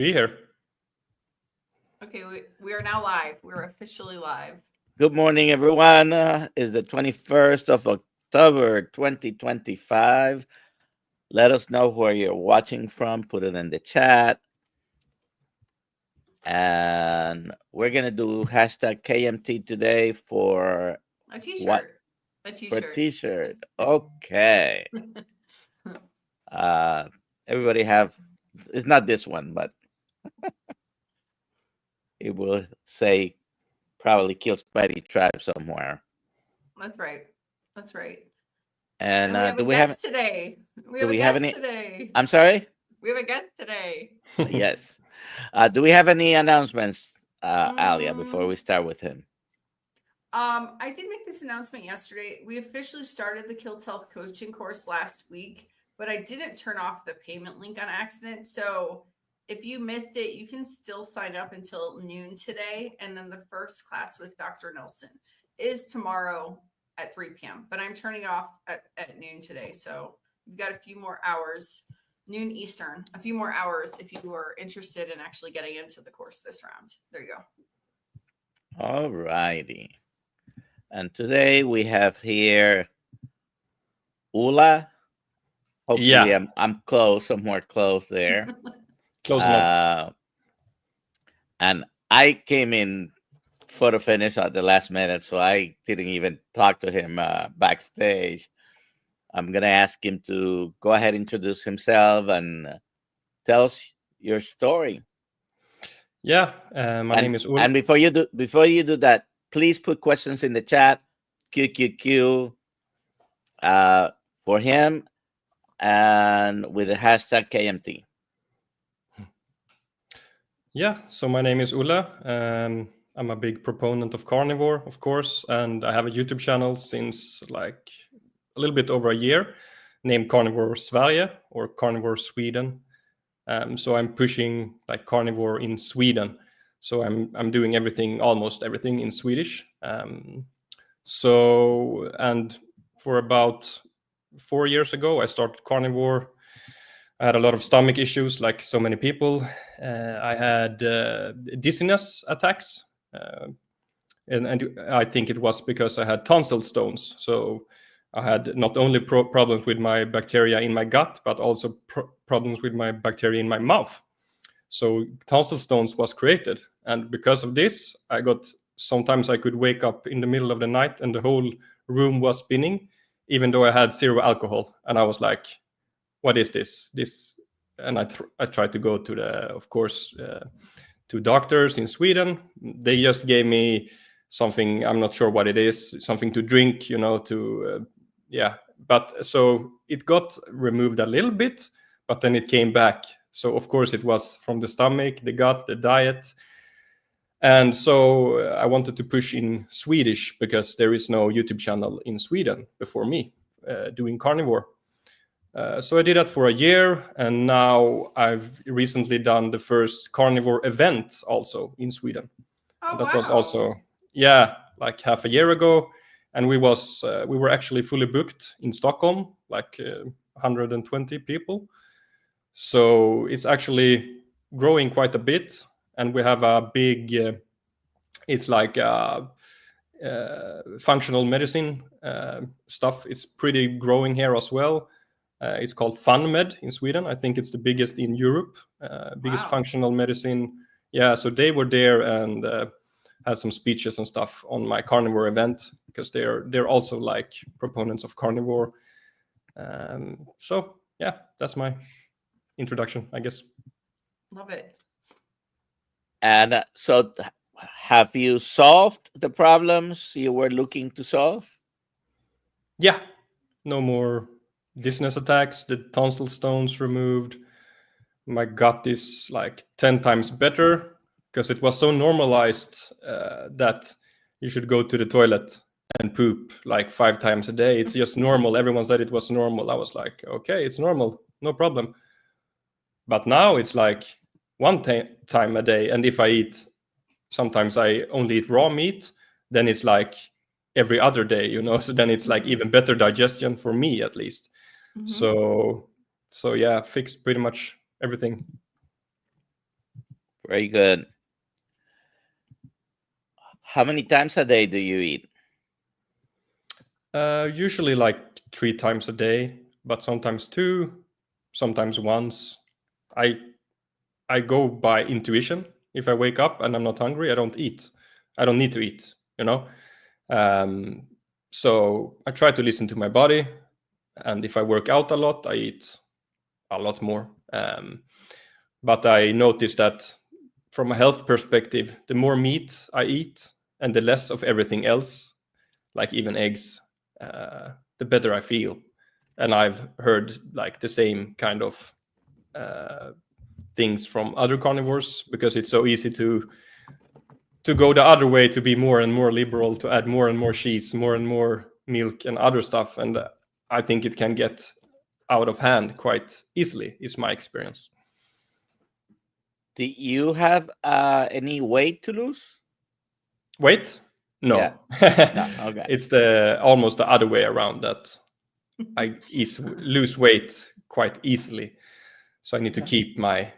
be here. Okay, we are now live. We're officially live. Good morning, everyone. It's the 21st of October, 2025. Let us know where you're watching from. Put it in the chat. And we're going to do hashtag KMT today for A t-shirt. what? A For a t-shirt. t-shirt. Okay. Everybody have, it's not this one, but it will say probably kill Spidey Tribe somewhere. That's right. That's right. And we have do a we have guest today. We do have a we have guest any? today. I'm sorry? We have a guest today. Yes. Do we have any announcements, Alia, before Mm, we start with him? I did make this announcement yesterday. We officially started the Kill Health coaching course last week, but I didn't turn off the payment link on accident. So if you missed it, you can still sign up until noon today. And then the first class with Dr. Nelson is tomorrow at 3 p.m. But I'm turning it off at noon today. So we've got a few more hours, noon Eastern, a few more hours if you are interested in actually getting into the course this round. There you go. All righty. And today we have here Olle. Hopefully, Yeah. I'm close, somewhere close there. Close enough. And I came in photo finish at the last minute, so I didn't even talk to him backstage. I'm gonna ask him to go ahead and introduce himself and tell us your story. Yeah, my name is Olle. And before you do that, please put questions in the chat. QQQ for him and with the hashtag KMT. Yeah, so my name is Olle. I'm a big proponent of carnivore, of course, and I have a YouTube channel since like a little bit over a year named Carnivore Sverige or Carnivore Sweden. So I'm pushing like carnivore in Sweden. So I'm doing almost everything in Swedish. So and for about 4 years ago, I started carnivore. I had a lot of stomach issues, like so many people. I had dizziness attacks, and I think it was because I had tonsil stones. So I had not only problems with my bacteria in my gut, but also problems with my bacteria in my mouth. So tonsil stones was created, and because of this, sometimes I could wake up in the middle of the night and the whole room was spinning, even though I had zero alcohol, and I was like, what is this? And I tried to go to to doctors in Sweden. They just gave me something, I'm not sure what it is, something to drink, but so it got removed a little bit, but then it came back. So of course it was from the stomach, the gut, the diet. And so I wanted to push in Swedish because there is no YouTube channel in Sweden before me doing carnivore. So I did that for a year, and now I've recently done the first carnivore event also in Sweden. Oh, that wow. was also, like half a year ago, and we were actually fully booked in Stockholm, like 120 people. So it's actually growing quite a bit, and we have a big, it's like functional medicine stuff. It's pretty growing here as well. It's called FunMed in Sweden. I think it's the biggest in Europe, biggest functional medicine. Yeah, so they were there and had some speeches and stuff on my carnivore event because they're also like proponents of carnivore. So yeah, that's my introduction, I guess. Love it. And so have you solved the problems you were looking to solve? Yeah, no more dizziness attacks, the tonsil stones removed. My gut is like 10 times better because it was so normalized that you should go to the toilet and poop like 5 times a day. It's just normal. Everyone said it was normal. I was like, okay, it's normal, no problem. But now it's like one time a day. And if I eat, sometimes I only eat raw meat, then it's like every other day, so then it's like even better digestion for me at least. So yeah, fixed pretty much everything. Very good. How many times a day do you eat? Usually like 3 times a day, but sometimes 2, sometimes once. I go by intuition. If I wake up and I'm not hungry, I don't eat. I don't need to eat, you know. So I try to listen to my body, and if I work out a lot, I eat a lot more. But I noticed that from a health perspective, the more meat I eat and the less of everything else, like even eggs, the better I feel. And I've heard like the same kind of things from other carnivores, because it's so easy to go the other way, to be more and more liberal, to add more and more cheese, more and more milk and other stuff. And I think it can get out of hand quite easily, is my experience. Do you have any weight to lose? Weight? No. Yeah. No, okay. It's almost the other way around, that I lose weight quite easily. So I need to keep my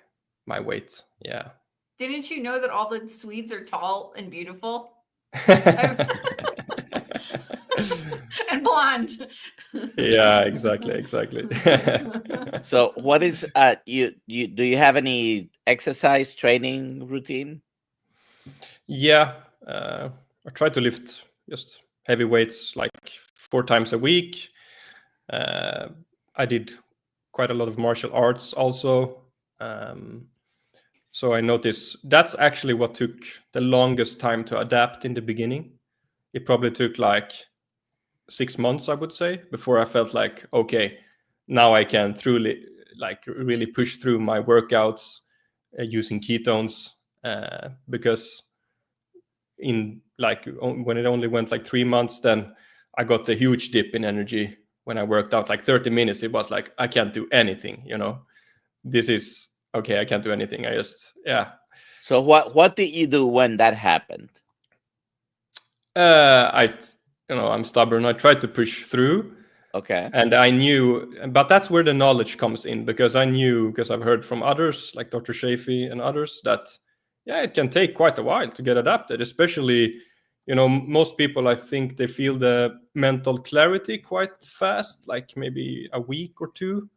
weight. Yeah. Didn't you know that all the Swedes are tall and beautiful and blonde? Yeah, exactly. So what is do you have any exercise training routine? Yeah, I try to lift just heavy weights like 4 times a week. I did quite a lot of martial arts also. So I noticed that's actually what took the longest time to adapt in the beginning. It probably took like 6 months, I would say, before I felt like, okay, now I can really push through my workouts using ketones, because in like when it only went like 3 months, then I got a huge dip in energy. When I worked out like 30 minutes, it was like, I can't do anything, this is okay, I can't do anything. I just, yeah. So what did you do when that happened? I'm stubborn. I tried to push through. Okay. And I knew, but that's where the knowledge comes in, because I've heard from others like Dr. Shafee and others that, yeah, it can take quite a while to get adapted, especially, most people, I think they feel the mental clarity quite fast, like maybe a week or 2.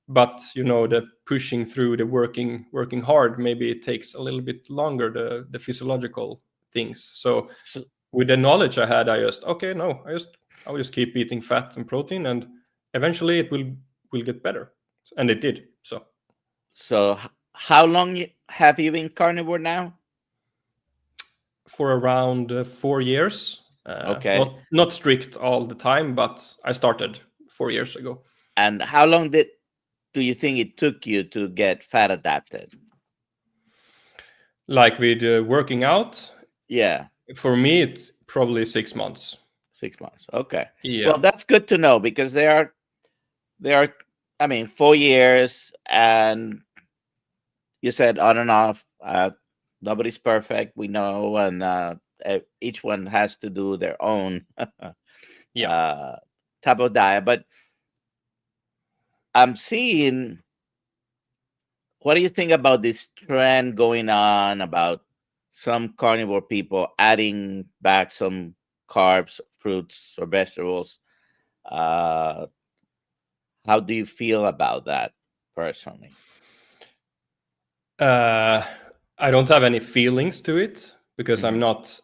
But, the pushing through, the working hard, maybe it takes a little bit longer, the physiological things. So with the knowledge I had, I just, okay, no, I'll just keep eating fat and protein, and eventually it will get better. And it did. So how long have you been carnivore now? For around 4 years. Okay. Not strict all the time, but I started 4 years ago. And how long do you think it took you to get fat adapted? Like with working out? Yeah. For me, it's probably 6 months. 6 months. Okay. Yeah. Well, that's good to know, because there are, 4 years, and you said on and off. Nobody's perfect, we know, and each one has to do their own type of diet. But I'm seeing, what do you think about this trend going on about some carnivore people adding back some carbs, fruits, or vegetables? How do you feel about that personally? I don't have any feelings to it, because Mhm. I'm not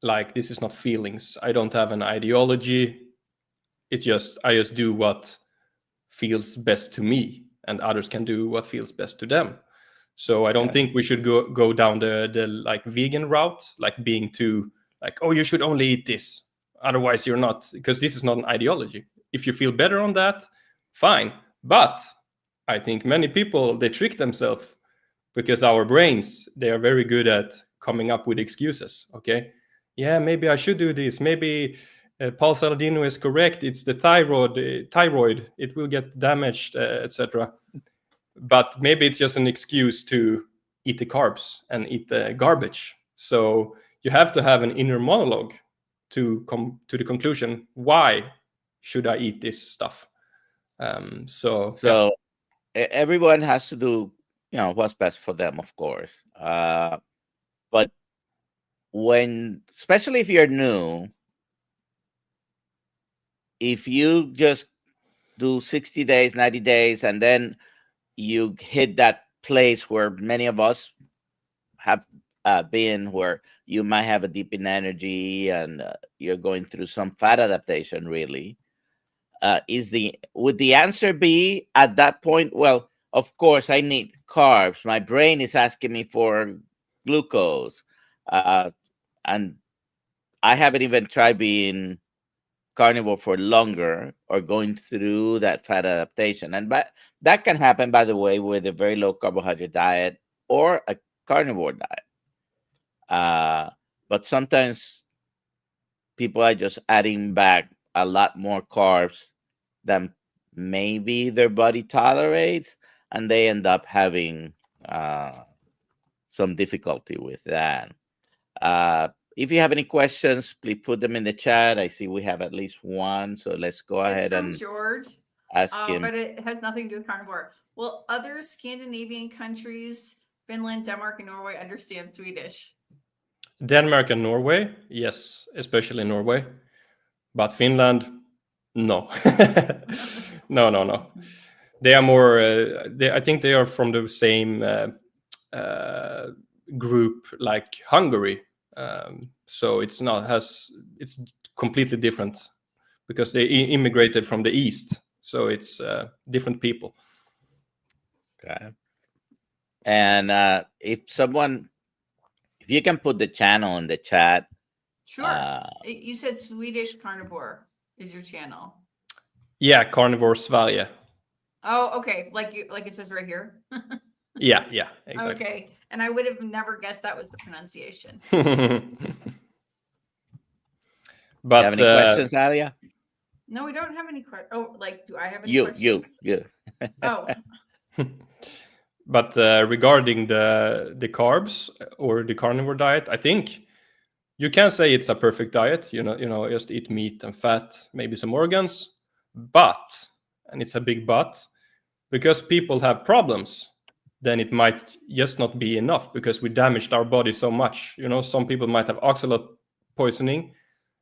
like, this is not feelings. I don't have an ideology. I just do what feels best to me, and others can do what feels best to them. So I don't Okay. think we should go down the like vegan route, like being too like, oh, you should only eat this, otherwise you're not, because this is not an ideology. If you feel better on that, fine. But I think many people, they trick themselves, because our brains, they are very good at coming up with excuses. Okay, yeah, maybe I should do this, maybe Paul Saladino is correct, it's the thyroid, it will get damaged, etc. But maybe it's just an excuse to eat the carbs and eat the garbage. So you have to have an inner monologue to come to the conclusion, why should I eat this stuff? So everyone has to do what's best for them, of course. But especially if you're new, if you just do 60 days, 90 days, and then you hit that place where many of us have been, where you might have a dip in energy and you're going through some fat adaptation, really. Would the answer be at that point, well, of course I need carbs, my brain is asking me for glucose, and I haven't even tried being carnivore for longer or going through that fat adaptation, and that can happen, by the way, with a very low carbohydrate diet or a carnivore diet. But sometimes people are just adding back a lot more carbs than maybe their body tolerates, and they end up having some difficulty with that. If you have any questions, please put them in the chat. I see we have at least one, so let's go ahead and George, ask him. but it has nothing to do with carnivore. Will other Scandinavian countries, Finland, Denmark, and Norway, understand Swedish? Denmark and Norway, yes, especially Norway. But Finland, no. No. They are more. I think they are from the same group like Hungary. So it's completely different because they immigrated from the east. So it's different people. Okay. And if you can put the channel in the chat. Sure. You said Swedish carnivore is your channel. Yeah, Carnivore Sverige. Oh, okay. Like it says right here. Yeah, exactly. Okay. And I would have never guessed that was the pronunciation. But you have any questions, Alia? No, we don't have any questions. Oh, do I have any questions? You. Oh. But regarding the carbs or the carnivore diet, I think you can say it's a perfect diet. Just eat meat and fat, maybe some organs. But, and it's a big but, because people have problems, then it might just not be enough because we damaged our body so much. Some people might have oxalate poisoning.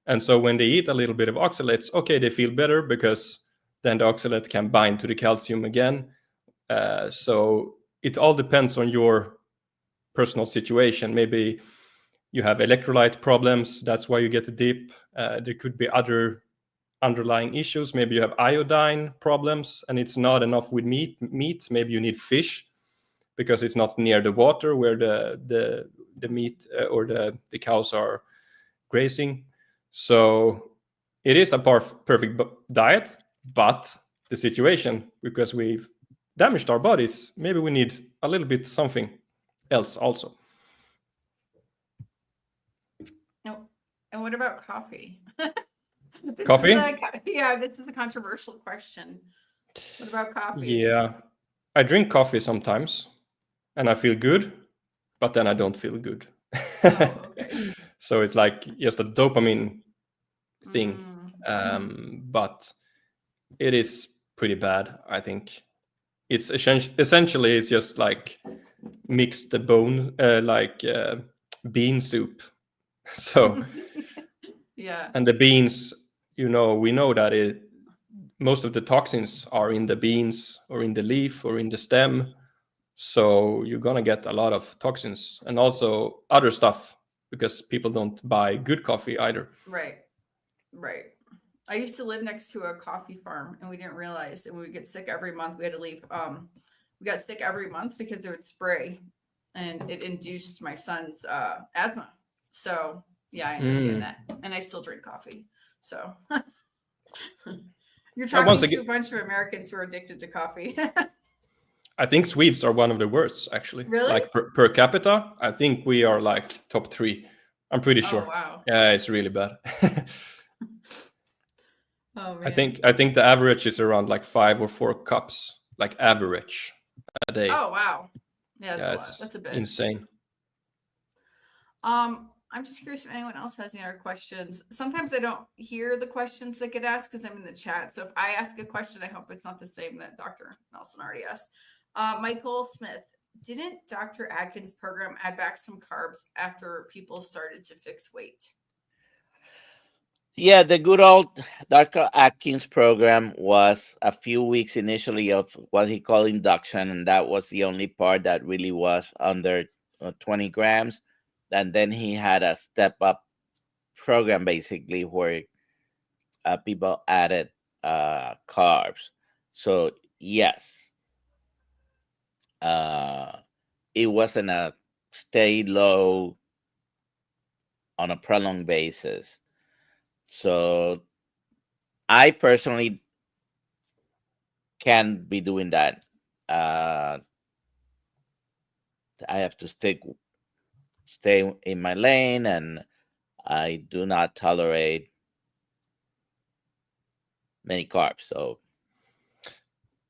And so when they eat a little bit of oxalates, okay, they feel better because then the oxalate can bind to the calcium again. So it all depends on your personal situation. Maybe you have electrolyte problems. That's why you get the dip. There could be other underlying issues. Maybe you have iodine problems and it's not enough with meat. Maybe you need fish because it's not near the water where the meat or the cows are grazing. So it is a perfect diet, but the situation, because we've damaged our bodies, maybe we need a little bit something else also. No. And what about coffee? Coffee? This is the controversial question. What about coffee? Yeah, I drink coffee sometimes and I feel good, but then I don't feel good. Oh, okay. So it's like just a dopamine thing. But it is pretty bad, I think. It's essentially it's just like mix the bone bean soup. So yeah. And the beans, we know that most of the toxins are in the beans or in the leaf or in the stem. So you're gonna get a lot of toxins and also other stuff because people don't buy good coffee either. Right. I used to live next to a coffee farm and we didn't realize, and we would get sick every month. We had to leave. We got sick every month because they would spray and it induced my son's asthma. So yeah, I understand that. And I still drink coffee. So you're talking to a bunch of Americans who are addicted to coffee. I think Swedes are one of the worst, actually. Really? Like per capita, I think we are like top 3. I'm pretty sure. Oh, wow. Yeah, it's really bad. Oh, man. I think the average is around like 5 or 4 cups, like average a day. Oh, wow. Yeah, that's a lot. That's a bit insane. I'm just curious if anyone else has any other questions. Sometimes I don't hear the questions that get asked because I'm in the chat. So if I ask a question, I hope it's not the same that Dr. Nelson already asked. Michael Smith, didn't Dr. Atkins' program add back some carbs after people started to fix weight? Yeah, the good old Dr. Atkins program was a few weeks initially of what he called induction, and that was the only part that really was under 20 grams. And then he had a step up program basically where people added carbs. So, yes, it wasn't a stay low on a prolonged basis. So, I personally can't be doing that. Uh, I have to stay in my lane, and I do not tolerate many carbs. So,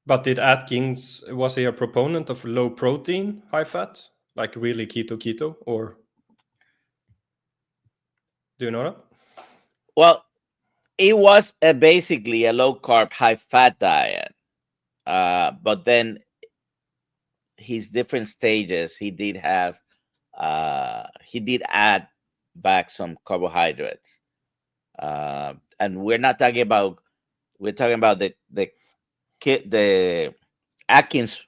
But did Atkins, was he a proponent of low protein, high fat, like really keto, or do you know that? well, it was basically a low carb, high fat diet. But then his different stages, he did add back some carbohydrates. And we're talking about the Atkins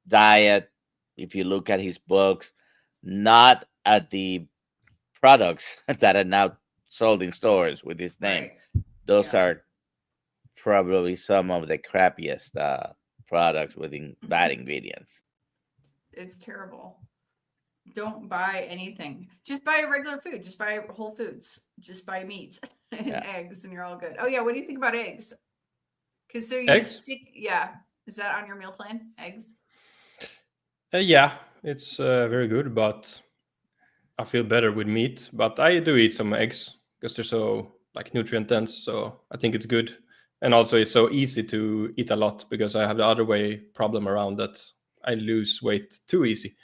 diet. If you look at his books, not at the products that are now sold in stores with his name. Right. Those Yeah. are probably some of the crappiest products with bad ingredients. It's terrible. Don't buy anything. Just buy regular food. Just buy Whole Foods. Just buy meat and Yeah. eggs, and you're all good. Oh yeah, what do you think about eggs? Because so you Eggs? yeah. Is that on your meal plan? Eggs? Yeah, it's very good, but I feel better with meat. But I do eat some eggs because they're so like nutrient dense. So I think it's good, and also it's so easy to eat a lot because I have the other way problem around that I lose weight too easy.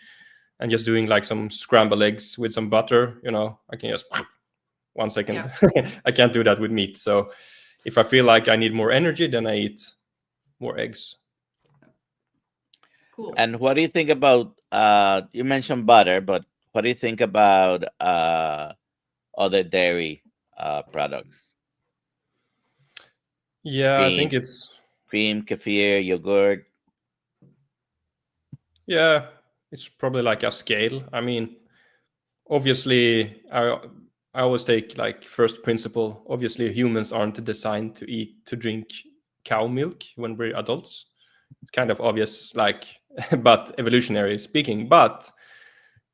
And just doing like some scrambled eggs with some butter, I can just 1 second. Yeah. I can't do that with meat. So if I feel like I need more energy, then I eat more eggs. Cool. And what do you think about? You mentioned butter, but what do you think about other dairy products? Yeah, I think Cream, it's kefir, yogurt. yeah, it's probably like a scale. I mean, obviously, I always take like first principle. Obviously, humans aren't designed to drink cow milk when we're adults. It's kind of obvious, like, but evolutionary speaking. But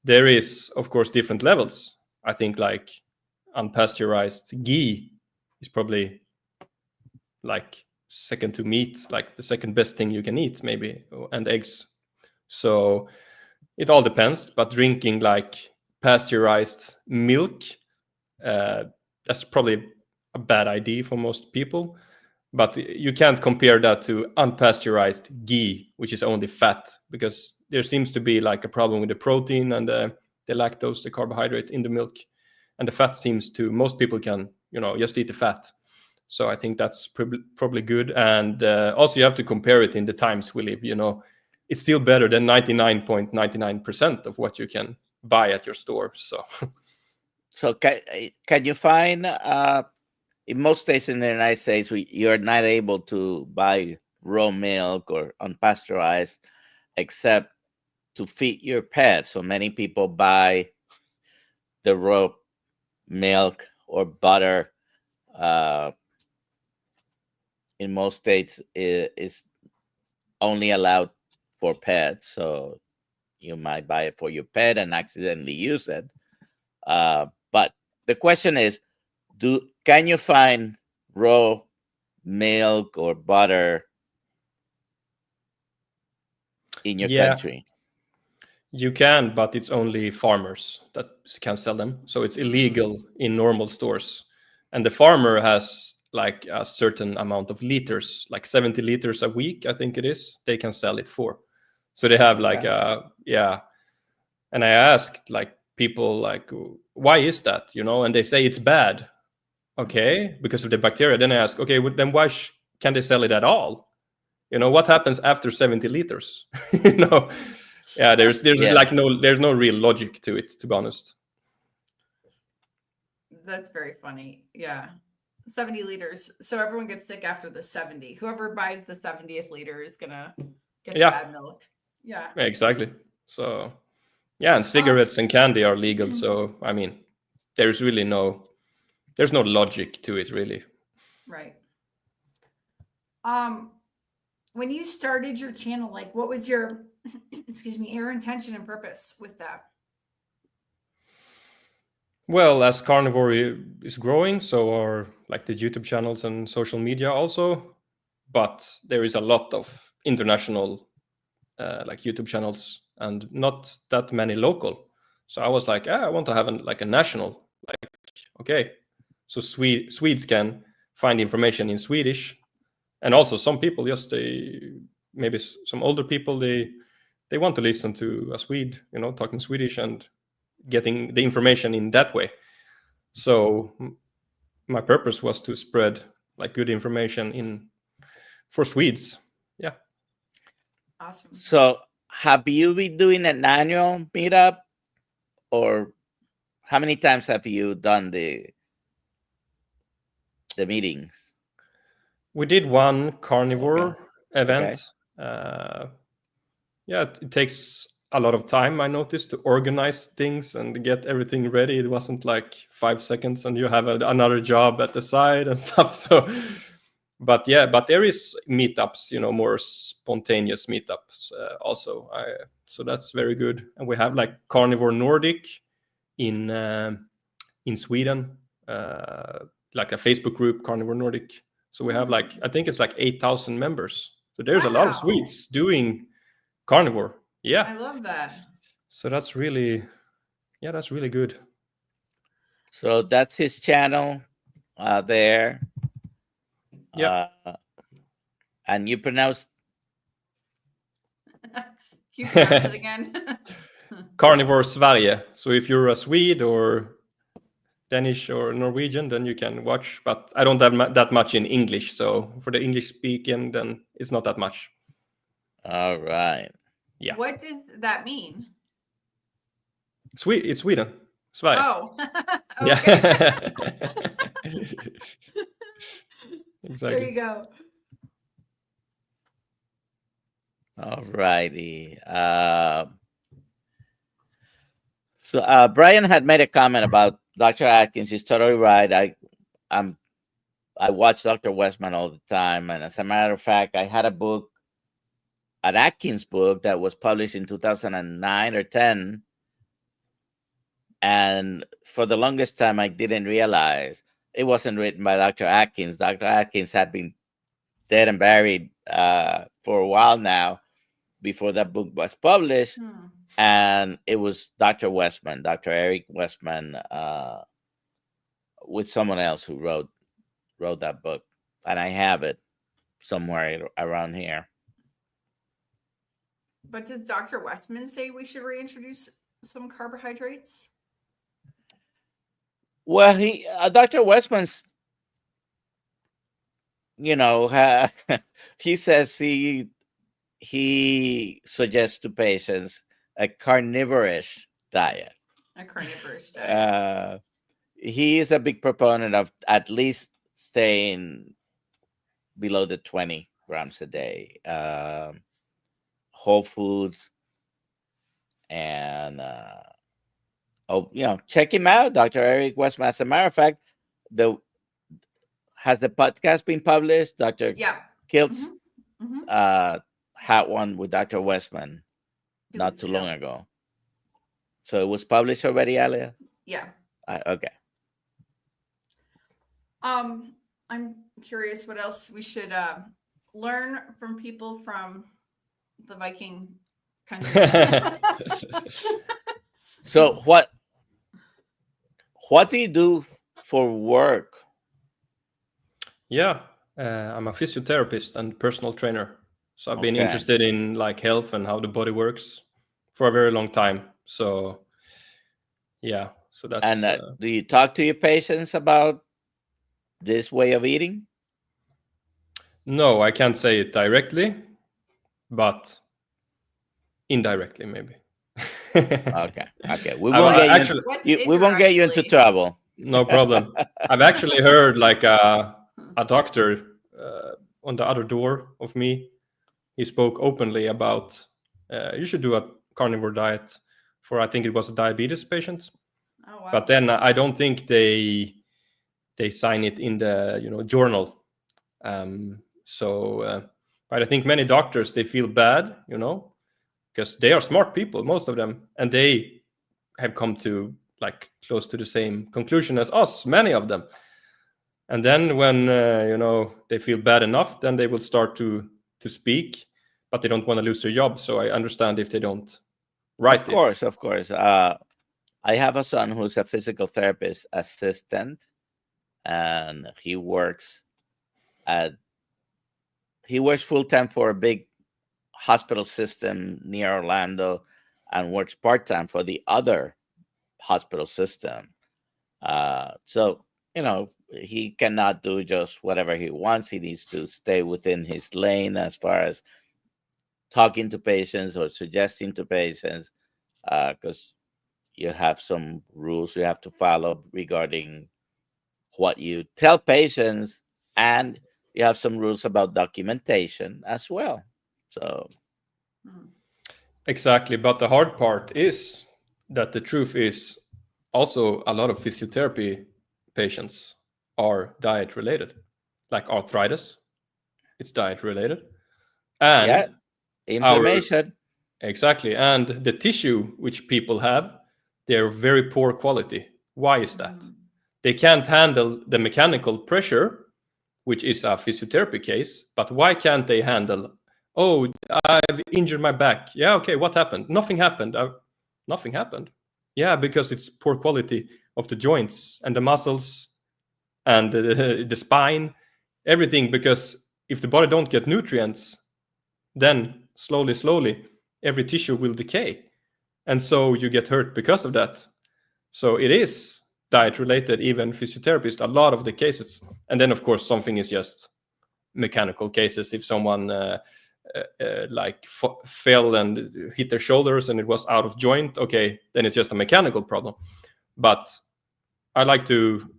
there is, of course, different levels. I think like unpasteurized ghee is probably like second to meat, like the second best thing you can eat, maybe, and eggs. So it all depends. But drinking like pasteurized milk, that's probably a bad idea for most people. But you can't compare that to unpasteurized ghee, which is only fat, because there seems to be like a problem with the protein and the lactose, the carbohydrate in the milk, and the fat seems to most people can just eat the fat. So I think that's probably good. And also you have to compare it in the times we live. It's still better than 99.99% of what you can buy at your store. So can you find in most states in the United States you're not able to buy raw milk or unpasteurized except to feed your pet. So many people buy the raw milk or butter. In most states is only allowed for pets, so you might buy it for your pet and accidentally use it. But the question is, can you find raw milk or butter in your country? You can, but it's only farmers that can sell them. So it's illegal in normal stores. And the farmer has like a certain amount of liters, like 70 liters a week, I think it is, they can sell it for. So they have like, yeah. And I asked like people like, why is that? And they say it's bad. Okay, because of the bacteria. Then I ask, okay, then why can they sell it at all? What happens after 70 liters? Yeah, there's Yeah. like there's no real logic to it, to be honest. That's very funny. Yeah. 70 liters. So everyone gets sick after the 70. Whoever buys the 70th liter is gonna get the Yeah. bad milk. Yeah. Exactly. So yeah, and cigarettes and candy are legal. So I mean, there's really there's no logic to it, really. Right. When you started your channel, like what was your excuse me, your intention and purpose with that? Well, as carnivore is growing, so are like the YouTube channels and social media also. But there is a lot of international like YouTube channels and not that many local. So I was like, I want to have like a national. Like, okay, so Swedes can find information in Swedish, and also some people just maybe some older people they want to listen to a Swede, talking Swedish and getting the information in that way. So my purpose was to spread like good information for Swedes. Yeah. Awesome. So have you been doing an annual meetup, or how many times have you done the meetings? We did one carnivore event. Yeah, it takes a lot of time, I noticed, to organize things and get everything ready. It wasn't like 5 seconds and you have another job at the side and stuff. So, but there is meetups, more spontaneous meetups also. So that's very good. And we have like Carnivore Nordic in Sweden, like a Facebook group, Carnivore Nordic. So we have like, I think it's like 8,000 members. So there's a lot of Swedes doing carnivore. Yeah, I love that. So that's really good. So that's his channel there. Yeah. And you pronounce You pronounce it again. Carnivore Sverige. So if you're a Swede or Danish or Norwegian, then you can watch. But I don't have that much in English. So for the English speaking, then it's not that much. All right. Yeah. What does that mean? It's Sweden. Sverige. Oh. Yeah. Exactly. There you go. All righty. So Brian had made a comment about Dr. Atkins. He's totally right. I watch Dr. Westman all the time, and as a matter of fact, I had a book, an Atkins book that was published in 2009 or 10, and for the longest time, I didn't realize it wasn't written by Dr. Atkins. Dr. Atkins had been dead and buried for a while now before that book was published. And it was Dr. Westman, Dr. Eric Westman, with someone else who wrote that book. And I have it somewhere around here. But does Dr. Westman say we should reintroduce some carbohydrates? Well, Dr. Westman's, he says he suggests to patients a carnivorous diet. A carnivorous diet. He is a big proponent of at least staying below the 20 grams a day. Whole foods, and check him out, Dr. Eric Westman. As a matter of fact, has the podcast been published? Dr. Kiltz had one with Dr. Westman not too long ago. So it was published already, Alia? Yeah. Okay. I'm curious what else we should learn from people from the Viking country. So what do you do for work? Yeah, I'm a physiotherapist and personal trainer. So I've been interested in like health and how the body works for a very long time. So yeah, so that's. And do you talk to your patients about this way of eating? No, I can't say it directly, but indirectly, maybe. Okay. We I- won't I get you. actually, What's We won't get you into indirectly? trouble. no problem. I've actually heard like a doctor on the other door of me. He spoke openly about you should do a carnivore diet for, I think it was a diabetes patient. Oh wow. But then I don't think they sign it in the journal. But I think many doctors, they feel bad, because they are smart people, most of them, and they have come to like close to the same conclusion as us, many of them. And then when they feel bad enough, then they will start to speak, but they don't want to lose their job. So I understand if they don't write Of course. I have a son who's a physical therapist assistant, and he works full time for a big hospital system near Orlando, and works part time for the other hospital system. So he cannot do just whatever he wants. He needs to stay within his lane as far as talking to patients or suggesting to patients, because you have some rules you have to follow regarding what you tell patients, and you have some rules about documentation as well. So Exactly. But the hard part is that the truth is also a lot of physiotherapy patients are diet related, like arthritis. It's diet related. And yeah, inflammation. exactly. And the tissue which people have, they're very poor quality. Why is that? They can't handle the mechanical pressure, which is a physiotherapy case. But why can't they handle, oh, I've injured my back. Yeah, okay, what happened? Nothing happened. Nothing happened. Yeah, because it's poor quality of the joints and the muscles and the spine, everything. Because if the body don't get nutrients, then slowly, every tissue will decay. And so you get hurt because of that. So it is diet related, even physiotherapists, a lot of the cases. And then, of course, something is just mechanical cases. If someone fell and hit their shoulders and it was out of joint, okay, then it's just a mechanical problem. But I like to,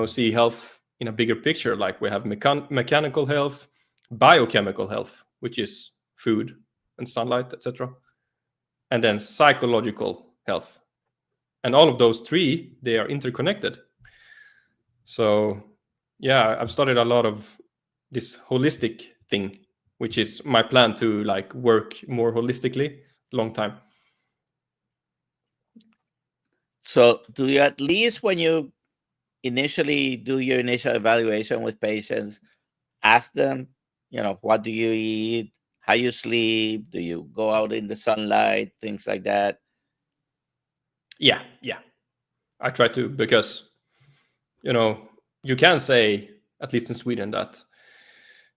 see health in a bigger picture. Like we have mechanical health, biochemical health, which is food and sunlight, etc., and then psychological health. And all of those three, they are interconnected. So yeah, I've studied a lot of this holistic thing, which is my plan to like work more holistically long time. So do you, at least when you initially do your initial evaluation with patients, ask them, what do you eat, how you sleep, do you go out in the sunlight, things like that? Yeah. I try to, because, you can say, at least in Sweden, that,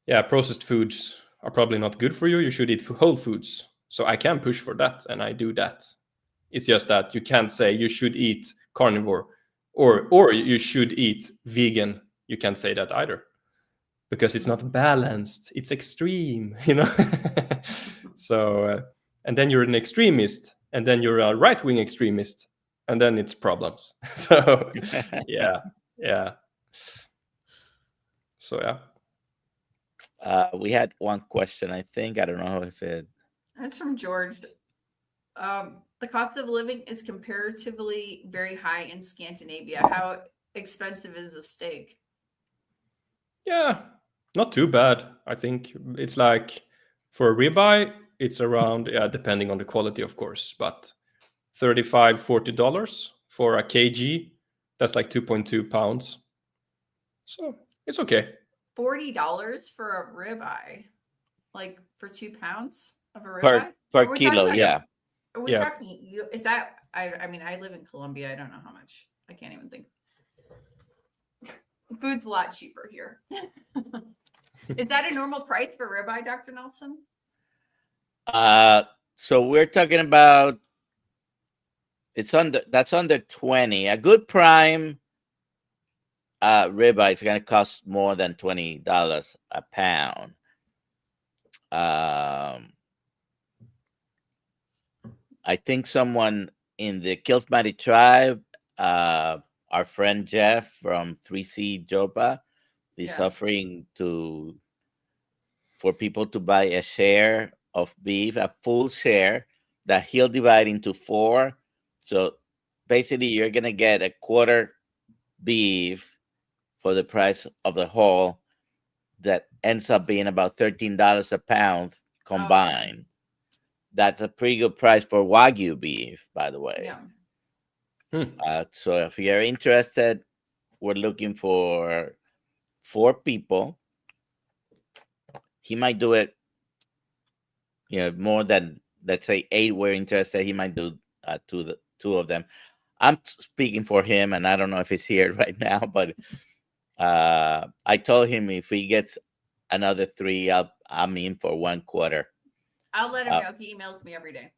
yeah, processed foods are probably not good for you. You should eat whole foods. So I can push for that, and I do that. It's just that you can't say you should eat carnivore or you should eat vegan. You can't say that either, because it's not balanced. It's extreme, So, and then you're an extremist, and then you're a right-wing extremist, and then it's problems. So, yeah. So, yeah. We had one question, I think. I don't know if it. That's from George. The cost of living is comparatively very high in Scandinavia. How expensive is a steak? Yeah, not too bad. I think it's like for a ribeye, it's around, depending on the quality, of course, but $35-40 for a kg. That's like 2.2 pounds. So it's okay. $40 for a ribeye, like for 2 pounds of a ribeye Per kilo, yeah. Are we talking? Is that? I mean, I live in Colombia. I don't know how much. I can't even think. Food's a lot cheaper here. Is that a normal price for ribeye, Dr. Nelson? So we're talking about that's under 20. A good prime ribeye is going to cost more than $20 a pound. I think someone in the Kilsmati tribe, our friend Jeff from 3C Jopa, is Yeah. offering for people to buy a share of beef, a full share that he'll divide into 4. So basically, you're gonna get a quarter beef for the price of the whole. That ends up being about $13 a pound combined. That's a pretty good price for Wagyu beef, by the way. Yeah. So if you're interested, we're looking for 4 people. He might do it, more than, let's say, 8 were interested. He might do two of them. I'm speaking for him, and I don't know if he's here right now, but I told him if he gets another 3, I'm in for 1 quarter. I'll let him know. He emails me every day.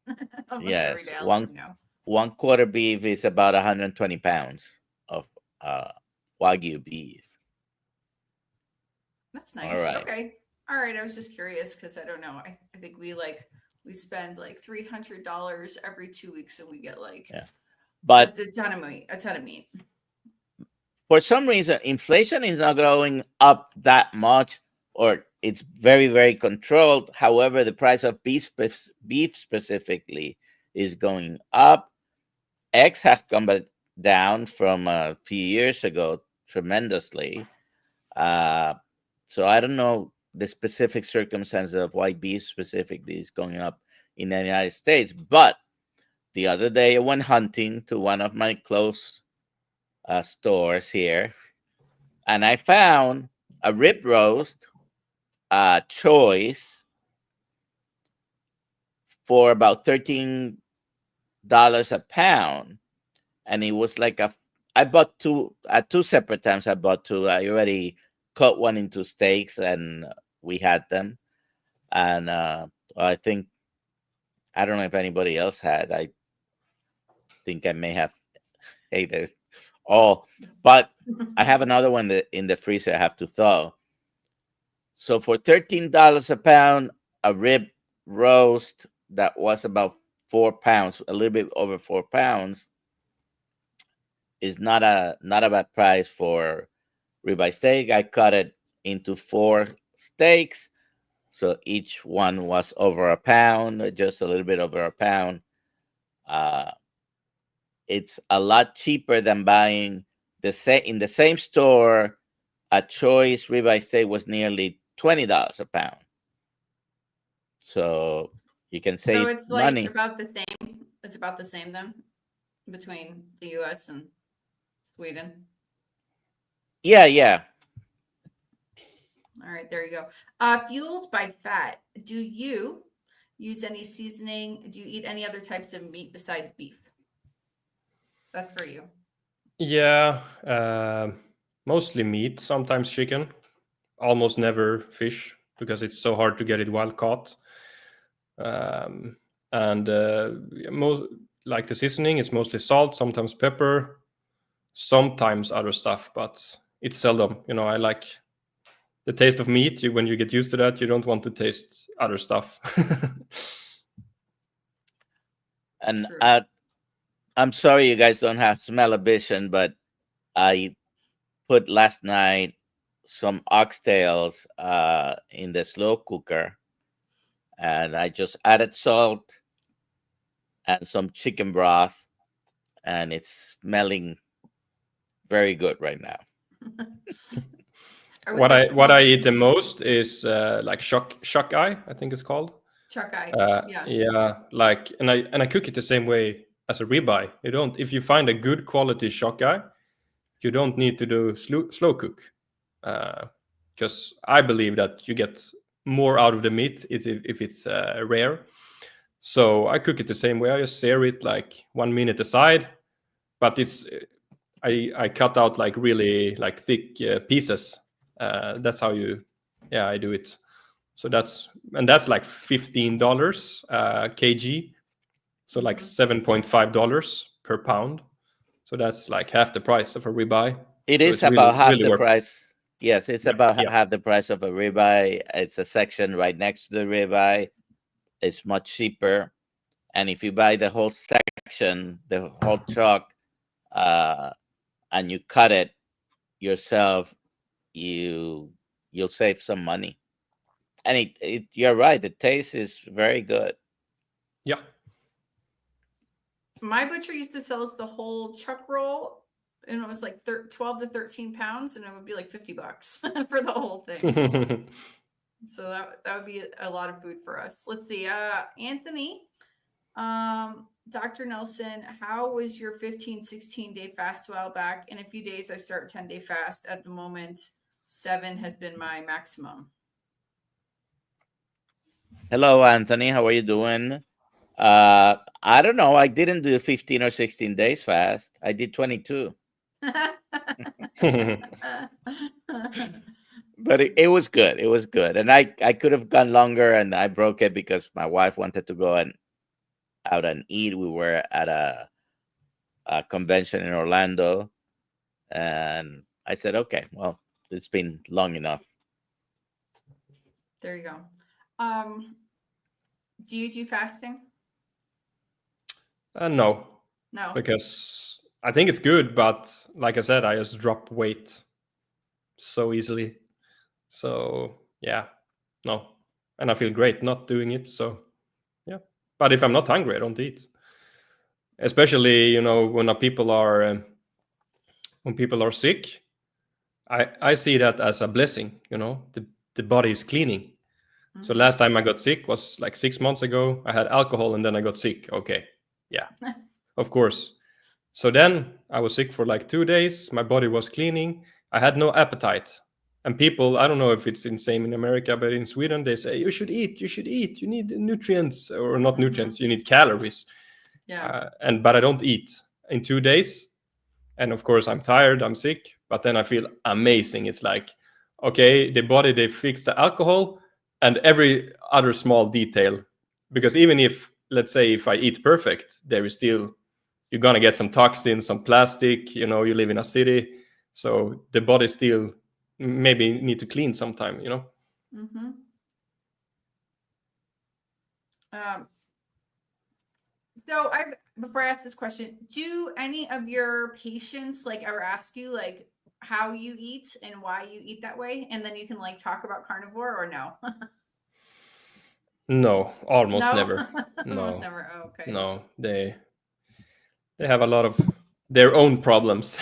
Almost every Yes, day. I'll let him know. 1 quarter beef is about 120 pounds of Wagyu beef. That's nice. All right. Okay. All right. I was just curious because I don't know. I think we spend like $300 every 2 weeks and we get but a ton of meat. A ton of meat. For some reason, inflation is not going up that much, or it's very, very controlled. However, the price of beef specifically is going up. Eggs have come down from a few years ago tremendously. So I don't know the specific circumstances of why beef specifically is going up in the United States. But the other day I went hunting to one of my close stores here, and I found a rib roast choice for about $13 a pound, and it was like I bought 2 at 2 separate times. I bought 2. I already cut one into steaks, and we had them. And I think, I don't know if anybody else had. I think I may have ate it all, but I have another one in the freezer I have to thaw. So for $13 a pound, a rib roast that was about 4 pounds, a little bit over 4 pounds, is not a bad price for ribeye steak. I cut it into 4 steaks, so each one was over a pound, just a little bit over a pound. It's a lot cheaper than buying in the same store. A choice ribeye steak was nearly $20 a pound. So you can save So it's money. about the same. It's about the same then between the U.S. and Sweden. Yeah. All right, there you go. Fueled by fat. Do you use any seasoning? Do you eat any other types of meat besides beef? That's for you. Yeah, mostly meat, sometimes chicken, almost never fish because it's so hard to get it wild caught. And most like the seasoning, it's mostly salt, sometimes pepper, sometimes other stuff, but it's seldom. I like the taste of meat. When you get used to that, you don't want to taste other stuff. And True. I'm sorry you guys don't have smell-o-vision, but I put last night some oxtails in the slow cooker, and I just added salt and some chicken broth, and it's smelling very good right now. What I eat the most is like shock eye, I think it's called. Chuck eye. Yeah. Yeah, and I cook it the same way as a ribeye. If you find a good quality shock eye, you don't need to do slow cook, because I believe that you get more out of the meat if it's rare. So I cook it the same way. I just sear it like 1 minute aside, but I cut out like really like thick pieces. That's how I do it. So that's like $15 kg, so like $7.5 per pound. So that's like half the price of a ribeye. It So is it's about half really the worth it. price. Yes, it's about Yeah. half the price of a ribeye. It's a section right next to the ribeye. It's much cheaper, And if you buy the whole section, the whole truck, and you cut it yourself, you'll save some money. And you're right, the taste is very good. Yeah. My butcher used to sell us the whole chuck roll, and it was like 12 to 13 pounds, and it would be like $50 for the whole thing. So that would be a lot of food for us. Let's see. Anthony, Dr. Nelson, how was your 16 day fast a while back? In a few days, I start 10-day fast. At the moment, 7 has been my maximum. Hello, Anthony. How are you doing? I don't know. I didn't do 15 or 16 days fast. I did 22. But it was good. It was good. And I could have gone longer, and I broke it because my wife wanted to go out and eat. We were at a convention in Orlando, and I said, okay, well, it's been long enough. There you go. Do you do fasting? No, No. because I think it's good, but like I said, I just drop weight so easily. So yeah, no, and I feel great not doing it. So yeah, but if I'm not hungry, I don't eat. Especially, when people are sick, I see that as a blessing. The body is cleaning. Mm-hmm. So last time I got sick was like 6 months ago. I had alcohol and then I got sick. Okay, yeah, of course. So then I was sick for like 2 days. My body was cleaning. I had no appetite. And people, I don't know if it's the same in America, but in Sweden, they say, you should eat. You need nutrients, or not nutrients, you need calories. Yeah. But I don't eat in 2 days. And of course, I'm tired, I'm sick, but then I feel amazing. It's like, okay, the body, they fix the alcohol and every other small detail. Because even if, let's say, if I eat perfect, there is still, you're going to get some toxins, some plastic, you live in a city. So the body still maybe need to clean sometime, Mm-hmm. So before I ask this question, do any of your patients ever ask you how you eat and why you eat that way? And then you can talk about carnivore, or no? No, almost No? never. No. Almost never. Oh, okay. No, they have a lot of their own problems.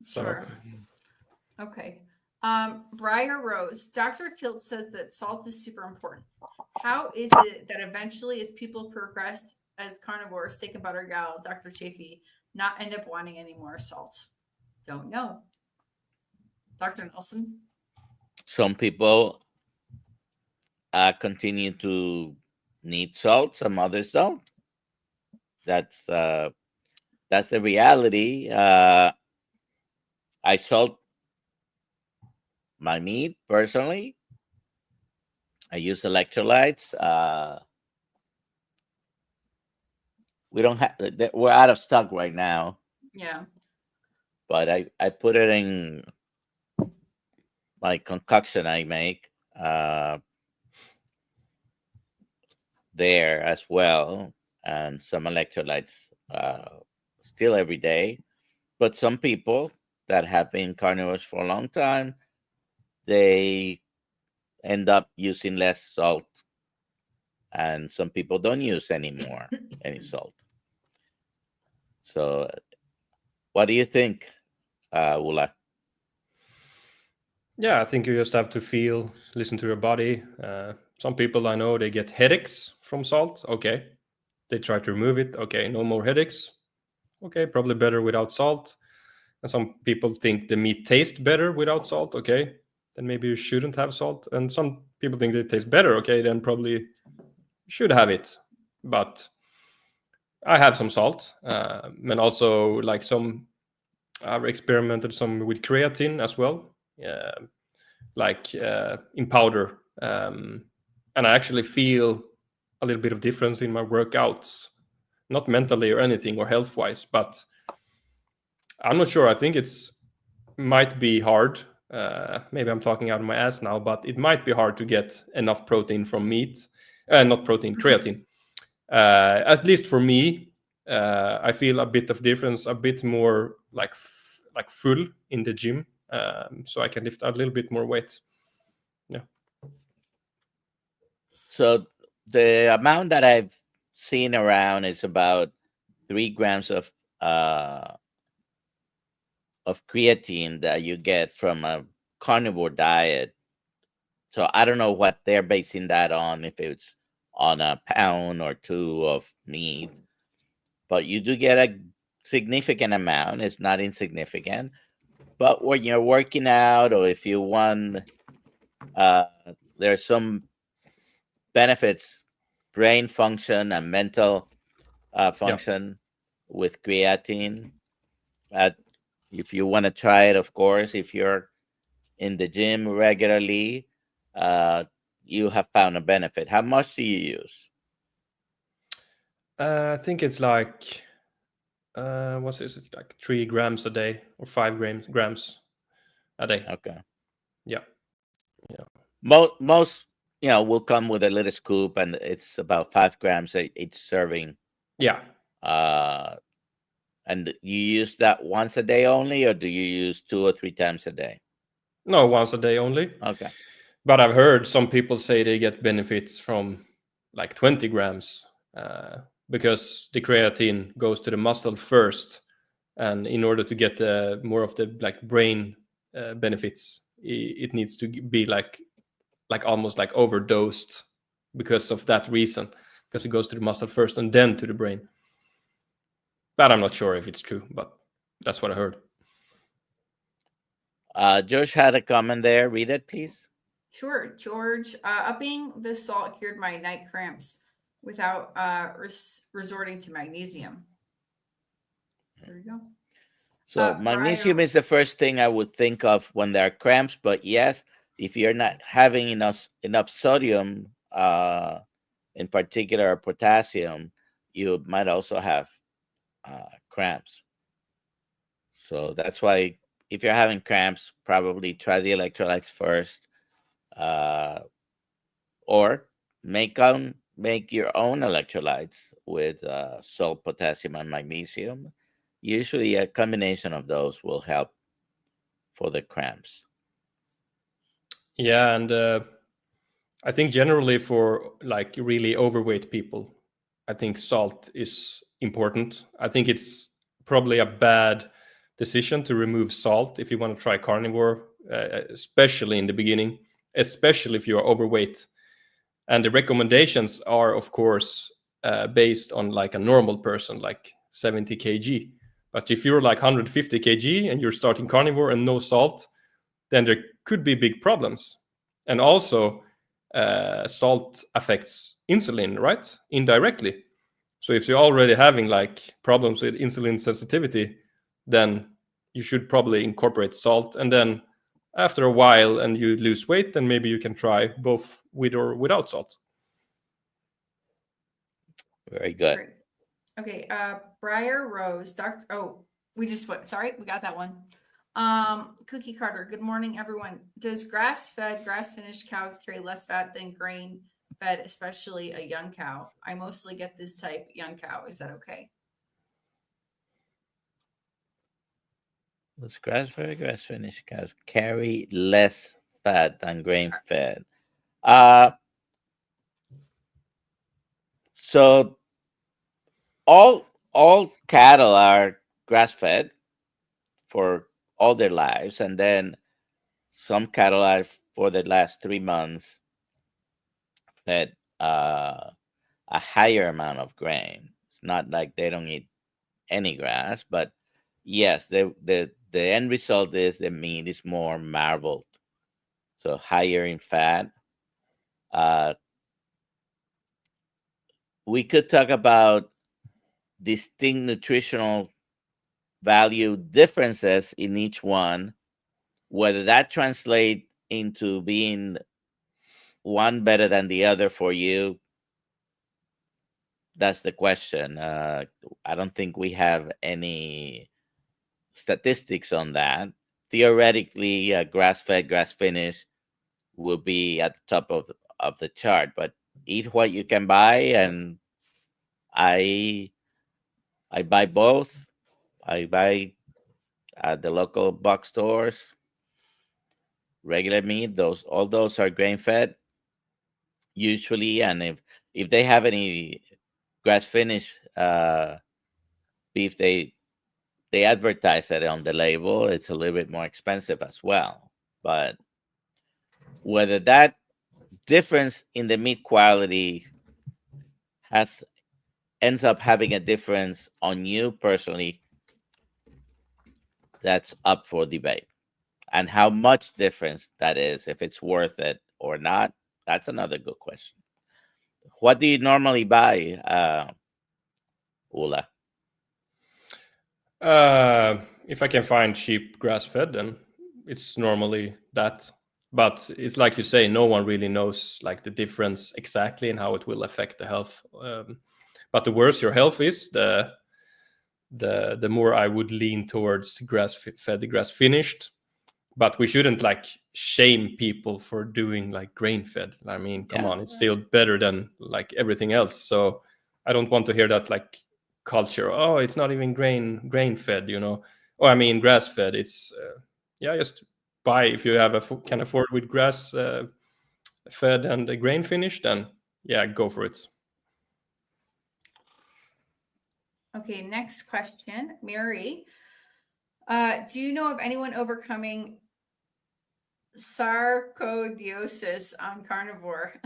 So. Sure. Okay. Briar Rose, Dr. Kilt says that salt is super important. How is it that eventually, as people progress as carnivores, steak and butter gal, Dr. Chafee, not end up wanting any more salt? Don't know. Dr. Nelson? Some people continue to need salt, some others don't. That's the reality. I salt my meat personally. I use electrolytes. We don't have. We're out of stock right now. Yeah. But I put it in my concoction I make there as well, and some electrolytes still every day. But some people that have been carnivores for a long time, they end up using less salt, and some people don't use any salt. So what do you think, Olle? Yeah, I think you just have to listen to your body. Some people I know, they get headaches from salt. Okay, they try to remove it. Okay, no more headaches. Okay, probably better without salt. And some people think the meat tastes better without salt. Okay, then maybe you shouldn't have salt. And some people think it tastes better. Okay, then probably should have it. But I have some salt, and also I've experimented some with creatine as well, in powder, and I actually feel a little bit of difference in my workouts, not mentally or anything or health wise, but I'm not sure. I think might be hard. Maybe I'm talking out of my ass now, but it might be hard to get enough protein from meat, not protein, creatine. At least for me, I feel a bit of difference, a bit more like full in the gym, so I can lift a little bit more weight. Yeah. So the amount that I've seen around is about 3 grams of creatine that you get from a carnivore diet. So I don't know what they're basing that on, if it's on a pound or 2 of meat, but you do get a significant amount. It's not insignificant. But when you're working out, or if you want, there's some benefits, brain function and mental function with creatine. If you want to try it, of course, if you're in the gym regularly, you have found a benefit. How much do you use? I think it's like what's this? It's like 3 grams a day or 5 grams a day. Okay. Yeah. Most will come with a little scoop, and it's about 5 grams each serving. Yeah. And you use that once a day only, or do you use 2 or 3 times a day? No, once a day only. Okay. But I've heard some people say they get benefits from like 20 grams because the creatine goes to the muscle first, and in order to get more of the like brain benefits, it needs to be like almost like overdosed because of that reason, because it goes to the muscle first and then to the brain. But I'm not sure if it's true, but that's what I heard. George had a comment there. Read it, please. Sure, George. Upping the salt cured my night cramps without resorting to magnesium. There you go. So magnesium is the first thing I would think of when there are cramps. But yes, if you're not having enough sodium, in particular potassium, you might also have cramps. So that's why, if you're having cramps, probably try the electrolytes first, or make your own electrolytes with salt, potassium, and magnesium. Usually a combination of those will help for the cramps. Yeah, and I think generally for like really overweight people, I think salt is important. I think it's probably a bad decision to remove salt if you want to try carnivore, especially in the beginning, especially if you are overweight. And the recommendations are, of course, based on like a normal person, like 70 kg. But if you're like 150 kg and you're starting carnivore and no salt, then there could be big problems. And also, salt affects insulin, right? Indirectly. So if you're already having like problems with insulin sensitivity, then you should probably incorporate salt. And then after a while and you lose weight, then maybe you can try both with or without salt. Very good. Great. Okay, Briar Rose, we just went. Sorry, we got that one. Cookie Carter, good morning, everyone. Does grass-fed, grass-finished cows carry less fat than grain-fed, especially a young cow? I mostly get this type young cow. Is that okay? Does grass-fed, grass-finished cows carry less fat than grain-fed? So all cattle are grass-fed for all their lives, and then some cattle are for the last 3 months fed a higher amount of grain. It's not like they don't eat any grass, but yes, the end result is the meat is more marbled, so higher in fat. We could talk about distinct nutritional value differences in each one, whether that translates into being one better than the other for you. That's the question. I don't think we have any statistics on that. Theoretically, grass-fed, grass-finished will be at the top of the chart, but eat what you can buy and I buy both. I buy at the local box stores regular meat. All those are grain fed usually, and if they have any grass finished beef, they advertise it on the label. It's a little bit more expensive as well, but whether that difference in the meat quality ends up having a difference on you personally, that's up for debate. And how much difference that is, if it's worth it or not, that's another good question. What do you normally buy, Olle? If I can find cheap grass-fed, then it's normally that. But it's like you say, no one really knows like the difference exactly and how it will affect the health. But the worse your health is, the more I would lean towards grass-fed, grass-finished. But we shouldn't like shame people for doing like grain-fed. I mean, come on, it's still better than like everything else. So I don't want to hear that like culture. Oh, it's not even grain-fed, you know. Oh, I mean, grass-fed. It's just buy if you have can afford with grass fed and the grain finished, then go for it. Okay, next question, Mary. Do you know of anyone overcoming sarcoidosis on carnivore?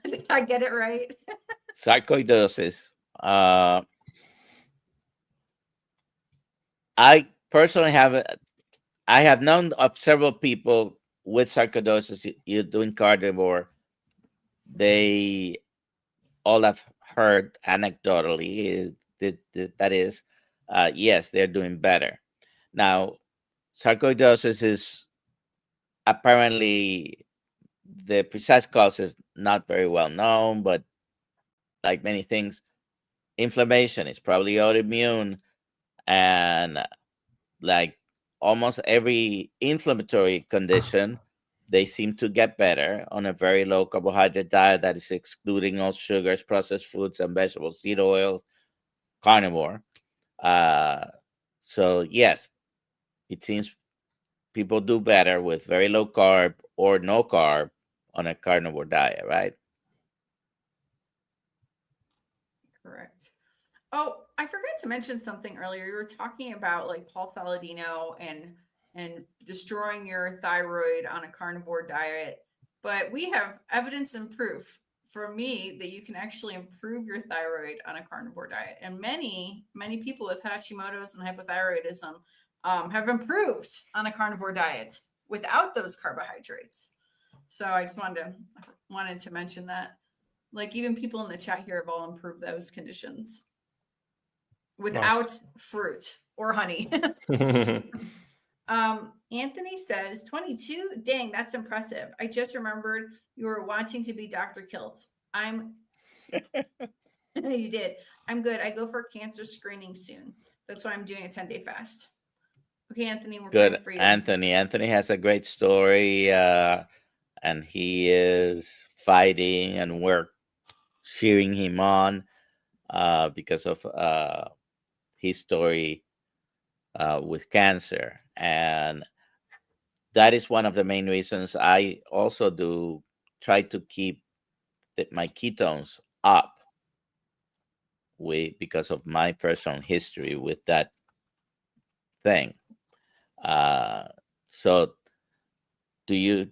Did I get it right? Sarcoidosis. I personally I have known of several people with sarcoidosis. You're doing carnivore. They all have heard anecdotally that is, yes, they're doing better. Now, sarcoidosis is apparently, the precise cause is not very well known, but like many things, inflammation is probably autoimmune, and like almost every inflammatory condition, they seem to get better on a very low carbohydrate diet that is excluding all sugars, processed foods, and vegetables, seed oils, carnivore. So yes, it seems people do better with very low carb or no carb on a carnivore diet, right? Correct. Oh, I forgot to mention something earlier. You were talking about like Paul Saladino and destroying your thyroid on a carnivore diet, but we have evidence and proof for me that you can actually improve your thyroid on a carnivore diet, and many people with Hashimoto's and hypothyroidism have improved on a carnivore diet without those carbohydrates. So I just wanted to mention that. Like even people in the chat here have all improved those conditions without fruit or honey. Anthony says 22. Dang, that's impressive. I just remembered you were wanting to be Dr. Kilt. You did. I'm good. I go for cancer screening soon. That's why I'm doing a 10-day fast. Okay, Anthony, we're good for you. Anthony has a great story, and he is fighting, and we're cheering him on because of his story with cancer. And that is one of the main reasons I also try to keep my ketones up because of my personal history with that thing. So do you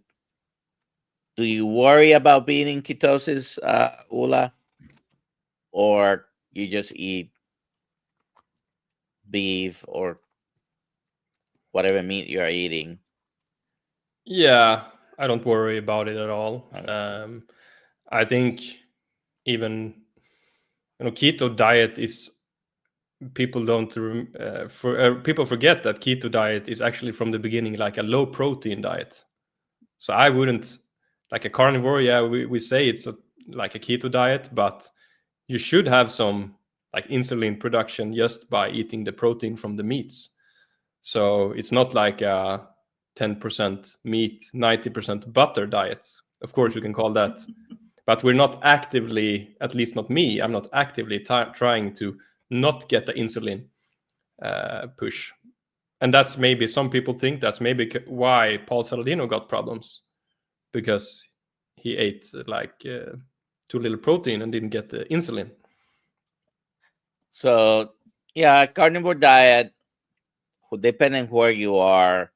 worry about being in ketosis, Olle, or you just eat beef or whatever meat you're eating? Yeah, I don't worry about it at all. I think even keto diet is, people forget that keto diet is actually from the beginning like a low protein diet. So I wouldn't, like a carnivore, we say it's like a keto diet, but you should have some like insulin production just by eating the protein from the meats. So it's not like a 10% meat, 90% butter diet. Of course, you can call that but we're not actively, at least not me, I'm not actively trying to not get the insulin push. And that's maybe, some people think that's maybe why Paul Saladino got problems, because he ate like too little protein and didn't get the insulin. So yeah, carnivore diet, depending where you are,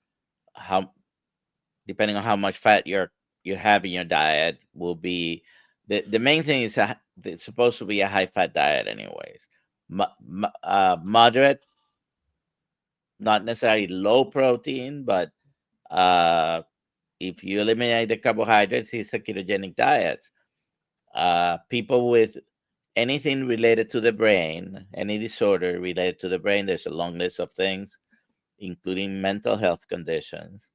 depending on how much fat you have in your diet, will be the main thing is it's supposed to be a high fat diet anyways. Moderate, not necessarily low protein, but if you eliminate the carbohydrates, it's a ketogenic diet. People with anything related to the brain, any disorder related to the brain, there's a long list of things, including mental health conditions,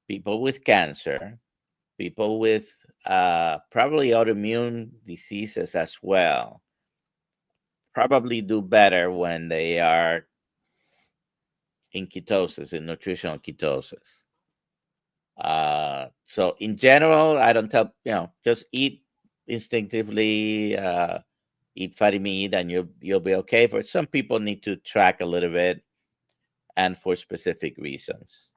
people with cancer, people with probably autoimmune diseases as well, probably do better when they are in ketosis, in nutritional ketosis. So in general, I don't tell, just eat instinctively, eat fatty meat, and you'll be okay. For some people need to track a little bit, and for specific reasons.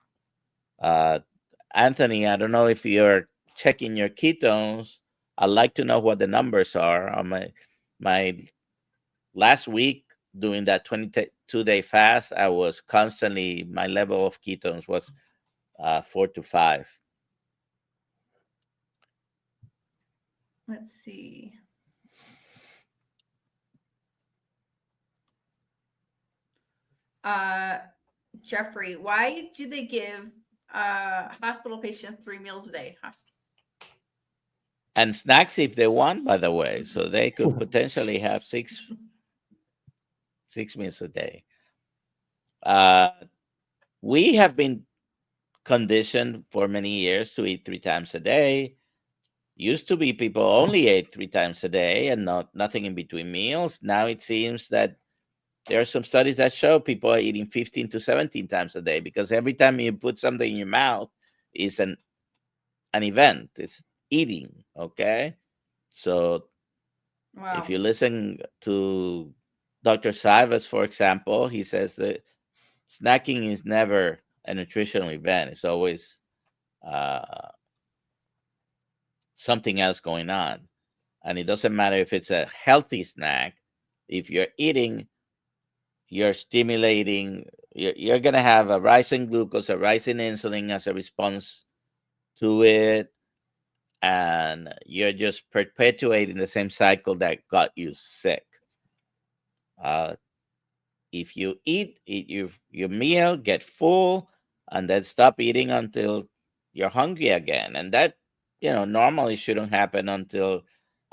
Anthony, I don't know if you're checking your ketones. I'd like to know what the numbers are. On my last week doing that 22-day fast, I was constantly, my level of ketones was 4 to 5. Let's see. Jeffrey, why do they give hospital patients 3 meals a day? And snacks if they want, by the way. So they could potentially have six meals a day. We have been conditioned for many years to eat 3 times a day. Used to be people only ate 3 times a day and nothing in between meals. Now it seems that there are some studies that show people are eating 15 to 17 times a day, because every time you put something in your mouth is an event. It's eating, okay? So Wow. If you listen to Dr. Sivas, for example, he says that snacking is never a nutritional event. It's always something else going on. And it doesn't matter if it's a healthy snack. If you're eating, you're stimulating, you're going to have a rise in glucose, a rise in insulin as a response to it. And you're just perpetuating the same cycle that got you sick. If you eat your meal, get full, and then stop eating until you're hungry again. And that, normally shouldn't happen until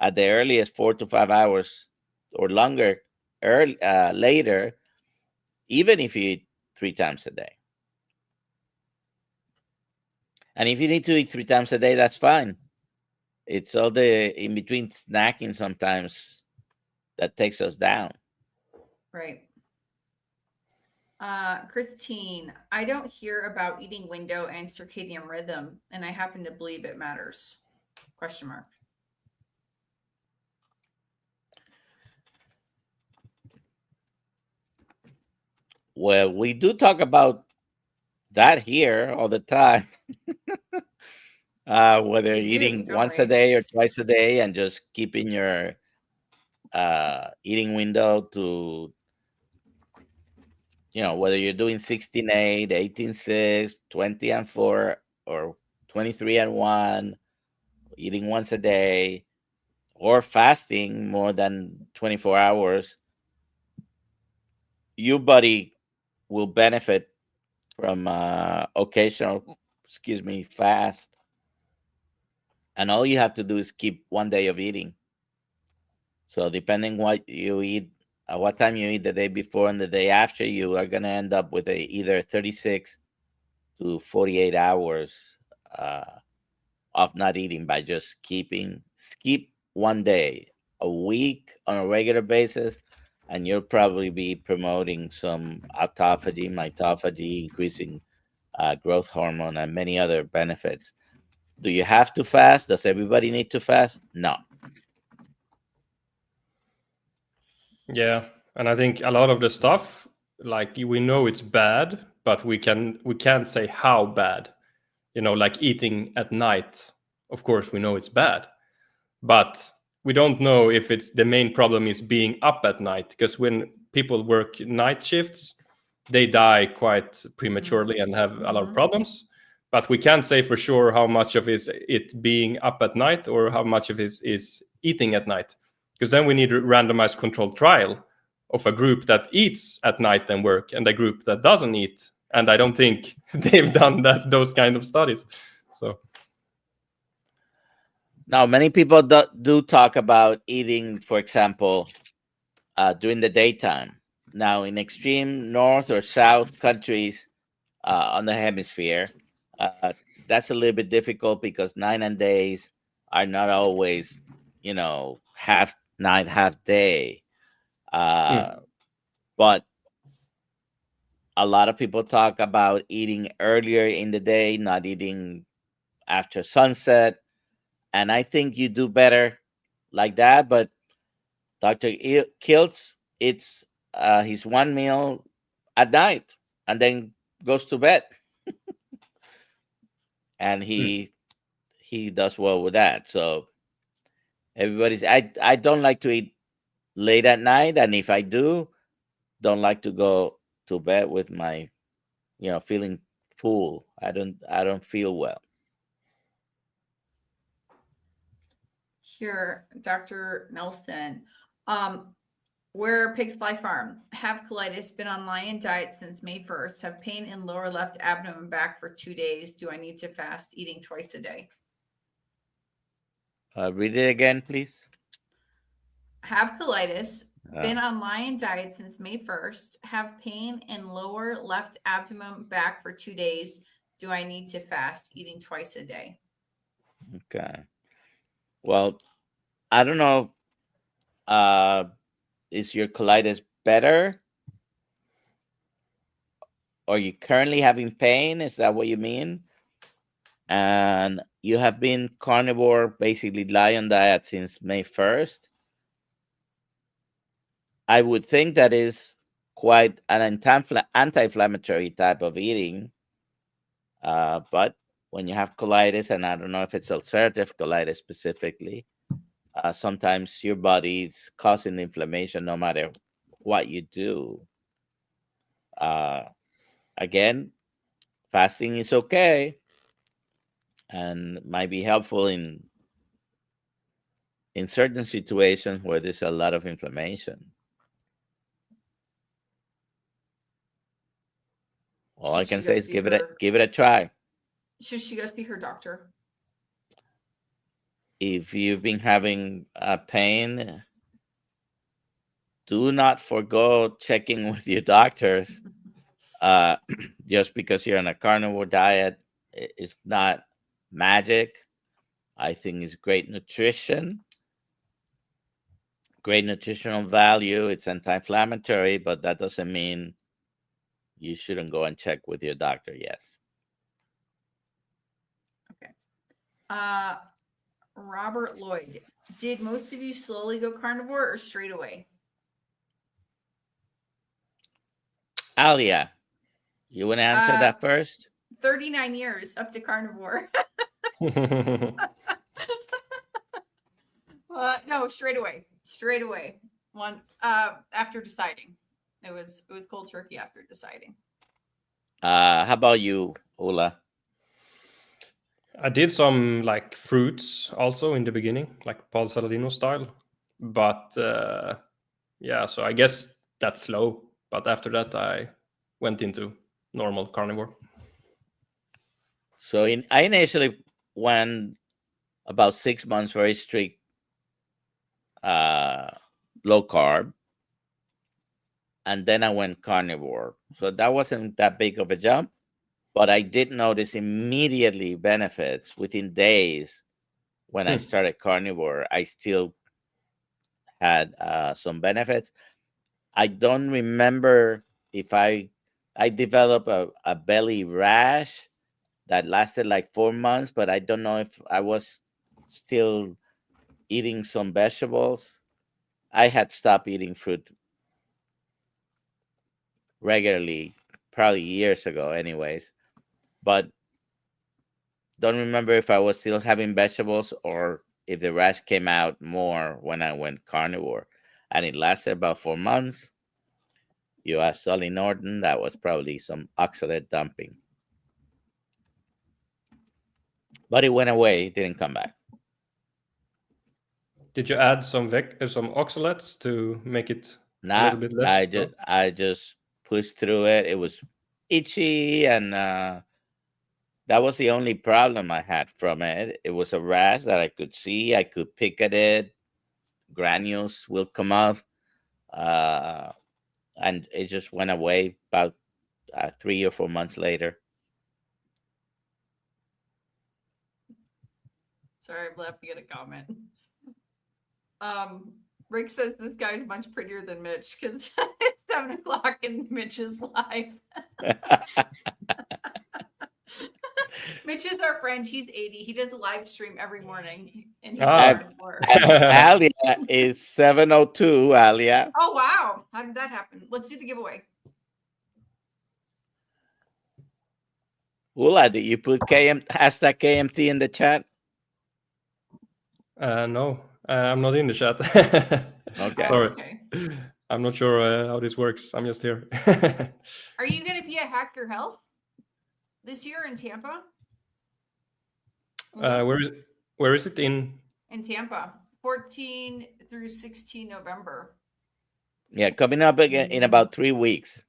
at the earliest 4 to 5 hours or longer later, even if you eat 3 times a day. And if you need to eat 3 times a day, that's fine. It's all the in between snacking sometimes that takes us down. Right. Christine, I don't hear about eating window and circadian rhythm, and I happen to believe it matters. ? Well, we do talk about that here all the time. Whether eating once a day or twice a day, and just keeping your eating window to, whether you're doing 16-8, 18-6, 20-4, or 23-1, eating once a day, or fasting more than 24 hours, your body will benefit from occasional, fast. And all you have to do is keep one day of eating. So depending what you eat, what time you eat the day before and the day after, you are going to end up with either 36 to 48 hours of not eating by just skip one day a week on a regular basis, and you'll probably be promoting some autophagy, mitophagy, increasing growth hormone, and many other benefits. Do you have to fast? Does everybody need to fast? No. Yeah, and I think a lot of the stuff, like we know it's bad, but we can't say how bad. Like eating at night. Of course, we know it's bad, but we don't know if it's the main problem is being up at night, because when people work night shifts, they die quite prematurely and have a lot of problems. But we can't say for sure how much of it being up at night or how much of it is eating at night, because then we need a randomized controlled trial of a group that eats at night and work and a group that doesn't eat. And I don't think they've done those kind of studies. So now many people do talk about eating, for example, during the daytime. Now, in extreme north or south countries on the hemisphere, that's a little bit difficult because night and days are not always, half night, half day. But a lot of people talk about eating earlier in the day, not eating after sunset. And I think you do better like that. But Dr. Kiltz, it's his one meal at night and then goes to bed. And he does well with that. So everybody's I don't like to eat late at night, and if I don't like to go to bed with my feeling full. I don't feel well. Here, Dr. Nelson, where pigs fly farm, have colitis, been on lion diet since May 1st, have pain in lower left abdomen back for 2 days. Do I need to fast, eating twice a day? Read it again, please. Have colitis, been on lion diet since May 1st, have pain in lower left abdomen back for 2 days. Do I need to fast, eating twice a day? Okay. Well, I don't know. Is your colitis better? Are you currently having pain? Is that what you mean? And you have been carnivore, basically lion diet since May 1st. I would think that is quite an anti-inflammatory type of eating. But when you have colitis, and I don't know if it's ulcerative colitis specifically, sometimes your body's causing inflammation no matter what you do. Again, fasting is okay and might be helpful in certain situations where there's a lot of inflammation. All I can say is give it a try. Should she go see her doctor? If you've been having pain, do not forgo checking with your doctors. Just because you're on a carnivore diet, it's not magic. I think it's great nutrition, great nutritional value. It's anti-inflammatory, but that doesn't mean you shouldn't go and check with your doctor. Yes. Okay. Robert Lloyd, did most of you slowly go carnivore or straight away? Alia, you want to answer that first? 39 years up to carnivore. No, straight away. One after deciding. It was cold turkey after deciding. How about you, Ola? I did some like fruits also in the beginning, like Paul Saladino style. But yeah, so I guess that's slow. But after that, I went into normal carnivore. So I initially went about 6 months very strict low carb, and then I went carnivore. So that wasn't that big of a jump, but I did notice immediately benefits within days. When I started carnivore, I still had some benefits. I don't remember if I developed a belly rash that lasted like 4 months, but I don't know if I was still eating some vegetables. I had stopped eating fruit regularly, probably years ago, anyways. But don't remember if I was still having vegetables or if the rash came out more when I went carnivore. And it lasted about 4 months. You asked Sully Norton, that was probably some oxalate dumping. But it went away, it didn't come back. Did you add some oxalates to make it a little bit less? I just pushed through it. It was itchy, and that was the only problem I had from it. It was a rash that I could see. I could pick at it. Granules will come off. And it just went away about 3 or 4 months later. Sorry, I'm left to get a comment. Rick says this guy's much prettier than Mitch because it's 7 o'clock and Mitch is live. Mitch is our friend. He's 80. He does a live stream every morning. And he's Alia is 7:02. Alia. Oh, wow. How did that happen? Let's do the giveaway. Ulla, did you put hashtag KMT in the chat? No, I'm not in the chat. Okay. Sorry. Okay. I'm not sure how this works. I'm just here. Are you going to be at Hack Your Health this year in Tampa? Where is it in Tampa, 14 through 16 November. Yeah, coming up again in about 3 weeks.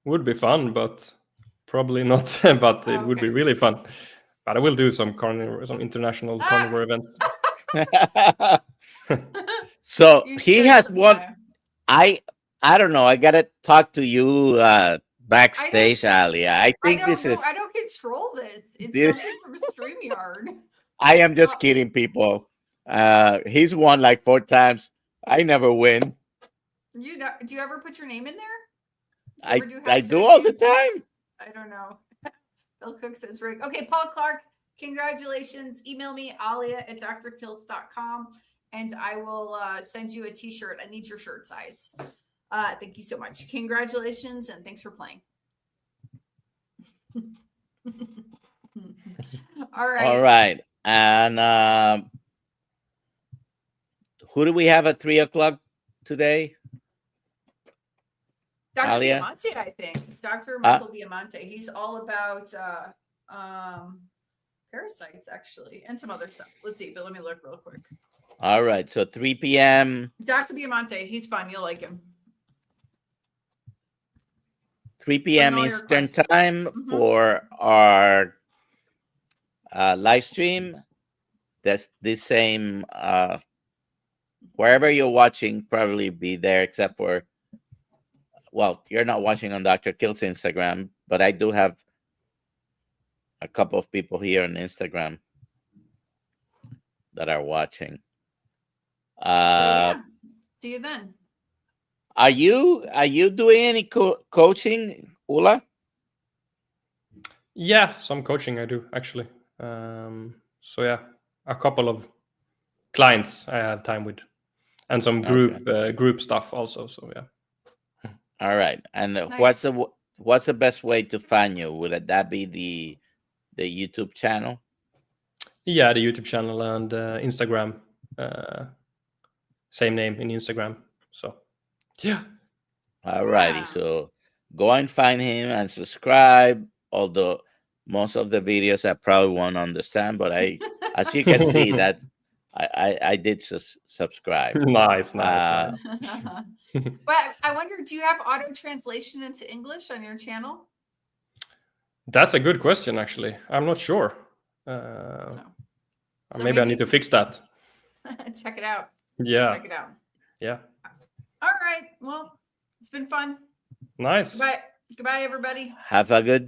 Would be fun, but probably not. But it would be really fun. But I will do some international carnivore events. So he has one. I don't know. I gotta talk to you backstage, Alia. I think this is. I don't control this. It's something from StreamYard. I am just kidding, people. He's won like 4 times. I never win. Do you ever put your name in there? I do all the time. I don't know. Bill Cook says, Rick. Okay, Paul Clark, congratulations. Email me, alia@drkills.com, and I will send you a t-shirt. I need your shirt size. Thank you so much. Congratulations, and thanks for playing. All right. All right. And who do we have at 3 o'clock today? Dr. Alia? Biamonte, I think. Dr. Michael Biamonte. He's all about parasites, actually, and some other stuff. Let's see, but let me look real quick. All right. So 3 p.m. Dr. Biamonte. He's fun. You'll like him. 3 p.m. Eastern time for our live stream. That's the same. Wherever you're watching, probably be there, except for, well, you're not watching on Dr. Kill's Instagram, but I do have a couple of people here on Instagram that are watching. See you then. Are you doing any coaching, Ulla? Yeah, some coaching I do actually. So yeah, a couple of clients I have time with, and some group stuff also. So yeah. All right. And Nice. what's the best way to find you? Would that be the YouTube channel? Yeah, the YouTube channel and Instagram. Same name in Instagram. So yeah. All righty. Yeah. So go and find him and subscribe. Although most of the videos I probably won't understand, but as you can see, that I did subscribe. Nice. But I wonder, do you have auto translation into English on your channel? That's a good question, actually. I'm not sure. So Maybe I need to fix that. check it out. Yeah. Check it out. Yeah. All right. Well, it's been fun. Nice. Goodbye, everybody. Have a good day.